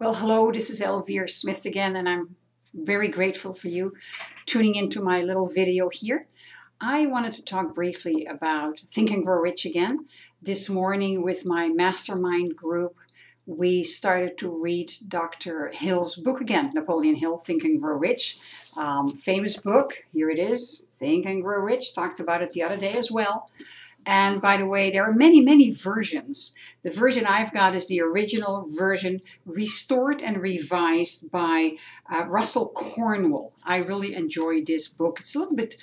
Well, hello, this is Elvire Smith again, and I'm very grateful for you tuning into my little video here. I wanted to talk briefly about Think and Grow Rich again. This morning with my mastermind group, we started to read Dr. Hill's book again, Napoleon Hill, Think and Grow Rich. Famous book, here it is, Think and Grow Rich. Talked about it the other day as well. And by the way, there are many, many versions. The version I've got is the original version, restored and revised by Russell Cornwell. I really enjoy this book. It's a little bit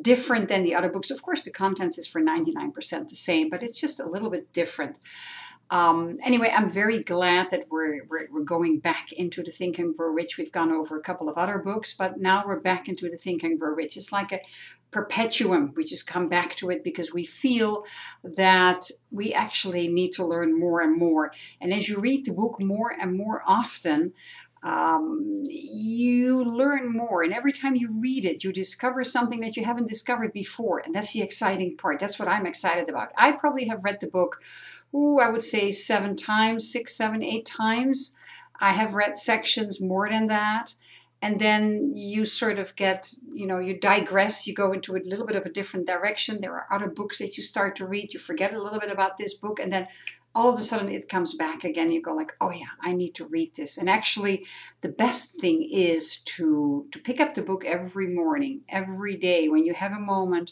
different than the other books. Of course, the contents is for 99% the same, but it's just a little bit different. Anyway, I'm very glad that we're going back into the Think and Grow Rich. We've gone over a couple of other books, but now we're back into the Think and Grow Rich. It's like a perpetuum. We just come back to it because we feel that we actually need to learn more and more. And as you read the book more and more often, you learn more, and every time you read it, you discover something that you haven't discovered before, and that's the exciting part. That's what I'm excited about. I probably have read the book, I would say 7 times, 6, 7, 8 times. I have read sections more than that, and then you sort of get, you digress, you go into a little bit of a different direction. There are other books that you start to read, you forget a little bit about this book, and then all of a sudden it comes back again. You go like, oh yeah, I need to read this. And actually the best thing is to pick up the book every morning, every day when you have a moment,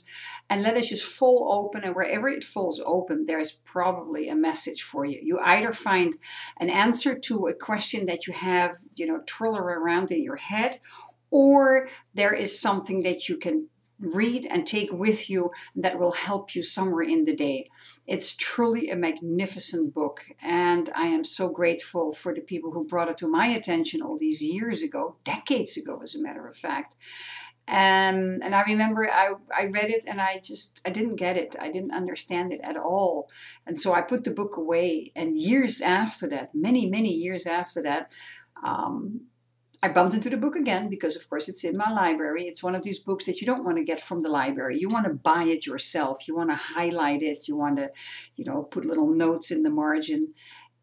and let it just fall open. And wherever it falls open, there's probably a message for you. You either find an answer to a question that you have, twirl around in your head, or there is something that you can read and take with you that will help you somewhere in the day. It's truly a magnificent book, and I am so grateful for the people who brought it to my attention all these years ago, decades ago as a matter of fact. And I remember I read it and I didn't get it. I didn't understand it at all. And so I put the book away, and years after that, many, many years after that, I bumped into the book again because, of course, it's in my library. It's one of these books that you don't want to get from the library. You want to buy it yourself. You want to highlight it. You want to, put little notes in the margin.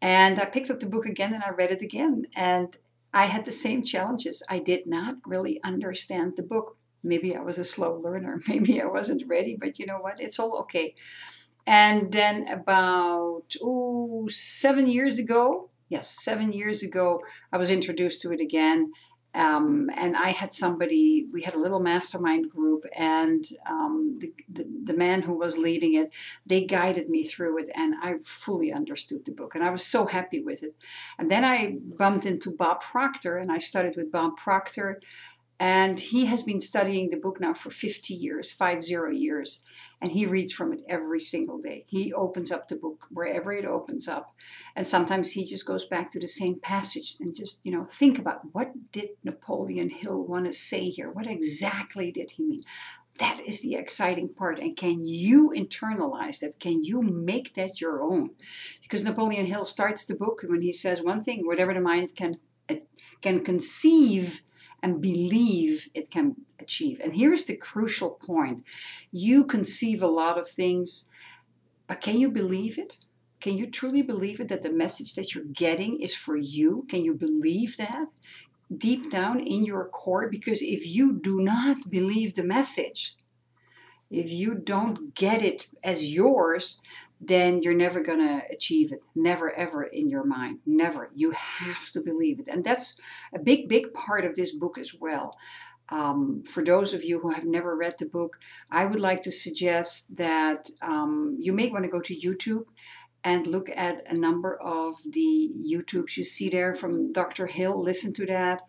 And I picked up the book again and I read it again. And I had the same challenges. I did not really understand the book. Maybe I was a slow learner. Maybe I wasn't ready. But you know what? It's all okay. And then about 7 years ago, yes, 7 years ago, I was introduced to it again. And I had we had a little mastermind group, and the man who was leading it, they guided me through it, and I fully understood the book, and I was so happy with it. And then I bumped into Bob Proctor, and I studied with Bob Proctor, and he has been studying the book now for 50 years, 50 years. And he reads from it every single day. He opens up the book wherever it opens up. And sometimes he just goes back to the same passage and just, think about, what did Napoleon Hill want to say here? What exactly did he mean? That is the exciting part. And can you internalize that? Can you make that your own? Because Napoleon Hill starts the book when he says one thing: whatever the mind can conceive and believe, it can achieve. And here's the crucial point. You conceive a lot of things, but can you believe it? Can you truly believe it, that the message that you're getting is for you? Can you believe that deep down in your core? Because if you do not believe the message, if you don't get it as yours, then you're never going to achieve it. Never, ever in your mind. Never. You have to believe it. And that's a big, big part of this book as well. For those of you who have never read the book, I would like to suggest that you may want to go to YouTube and look at a number of the YouTubes you see there from Dr. Hill. Listen to that.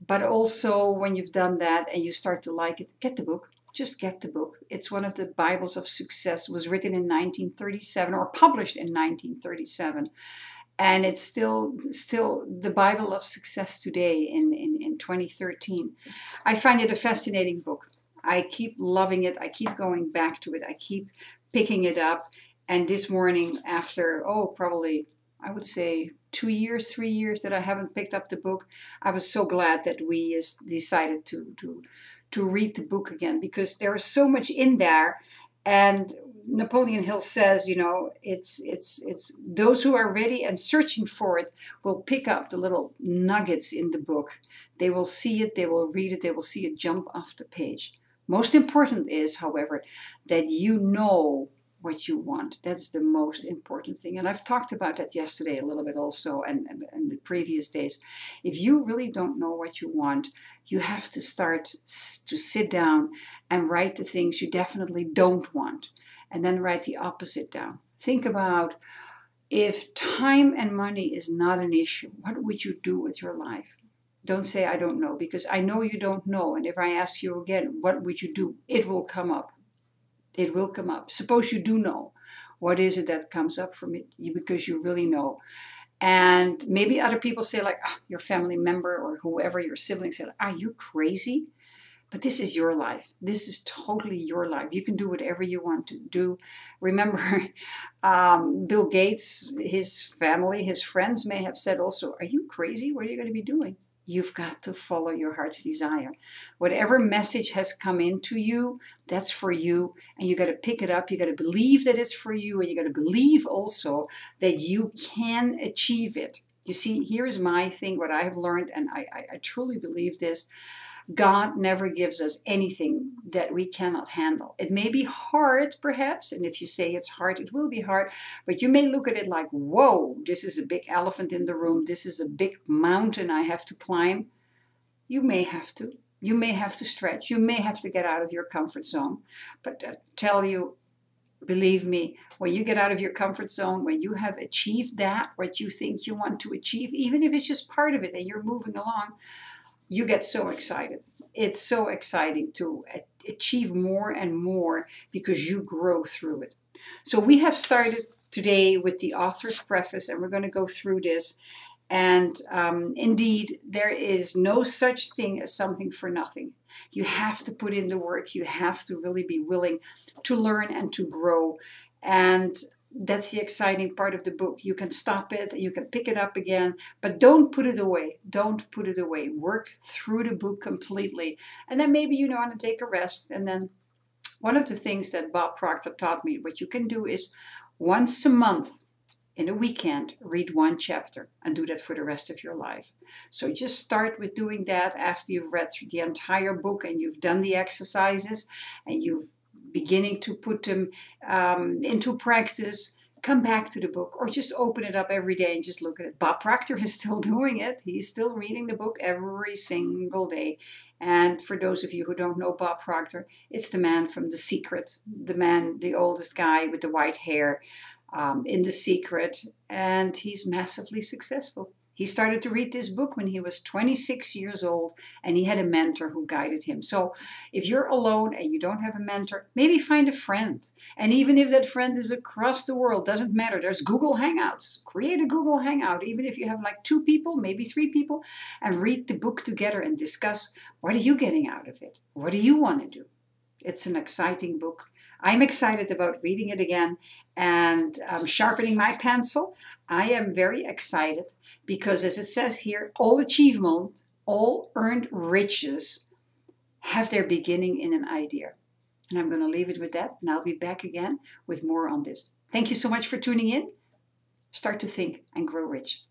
But also, when you've done that and you start to like it, get the book. Just get the book. It's one of the Bibles of success. It was written in 1937 or published in 1937. And it's still the Bible of success today in 2013. I find it a fascinating book. I keep loving it. I keep going back to it. I keep picking it up. And this morning, after, probably, I would say 2 years, 3 years that I haven't picked up the book, I was so glad that we decided to read the book again, because there is so much in there. And Napoleon Hill says, it's those who are ready and searching for it will pick up the little nuggets in the book. They will see it, they will read it, they will see it jump off the page. Most important is, however, that you know what you want. That's the most important thing. And I've talked about that yesterday a little bit also, and the previous days. If you really don't know what you want, you have to start to sit down and write the things you definitely don't want, and then write the opposite down. Think about, if time and money is not an issue, what would you do with your life? Don't say, I don't know, because I know you don't know. And if I ask you again, what would you do? It will come up. It will come up. Suppose you do know. What is it that comes up from it? Because you really know. And maybe other people say, like, oh, your family member or whoever, your sibling said, are you crazy? But this is your life. This is totally your life. You can do whatever you want to do. Remember, Bill Gates, his family, his friends may have said also, are you crazy? What are you going to be doing? You've got to follow your heart's desire. Whatever message has come into you, that's for you. And you got to pick it up. You got to believe that it's for you. And you got to believe also that you can achieve it. You see, here's my thing, what I have learned, and I truly believe this. God never gives us anything that we cannot handle. It may be hard, perhaps, and if you say it's hard, it will be hard, but you may look at it like, whoa, this is a big elephant in the room. This is a big mountain I have to climb. You may have to. You may have to stretch. You may have to get out of your comfort zone. But I tell you, believe me, when you get out of your comfort zone, when you have achieved that, what you think you want to achieve, even if it's just part of it and you're moving along, you get so excited. It's so exciting to achieve more and more because you grow through it. So we have started today with the author's preface, and we're going to go through this. And indeed, there is no such thing as something for nothing. You have to put in the work. You have to really be willing to learn and to grow. And that's the exciting part of the book. You can stop it, you can pick it up again, but don't put it away. Don't put it away. Work through the book completely. And then maybe you want to take a rest. And then one of the things that Bob Proctor taught me, what you can do is once a month in a weekend, read one chapter and do that for the rest of your life. So just start with doing that after you've read through the entire book and you've done the exercises and you've beginning to put them into practice. Come back to the book or just open it up every day and just look at it. Bob Proctor is still doing it. He's still reading the book every single day. And for those of you who don't know Bob Proctor, it's the man from The Secret, the man, the oldest guy with the white hair in The Secret, and he's massively successful. He started to read this book when he was 26 years old, and he had a mentor who guided him. So if you're alone and you don't have a mentor, maybe find a friend. And even if that friend is across the world, doesn't matter. There's Google Hangouts. Create a Google Hangout. Even if you have like 2 people, maybe 3 people, and read the book together and discuss, what are you getting out of it? What do you want to do? It's an exciting book. I'm excited about reading it again and sharpening my pencil. I am very excited because, as it says here, all achievement, all earned riches have their beginning in an idea. And I'm going to leave it with that, and I'll be back again with more on this. Thank you so much for tuning in. Start to think and grow rich.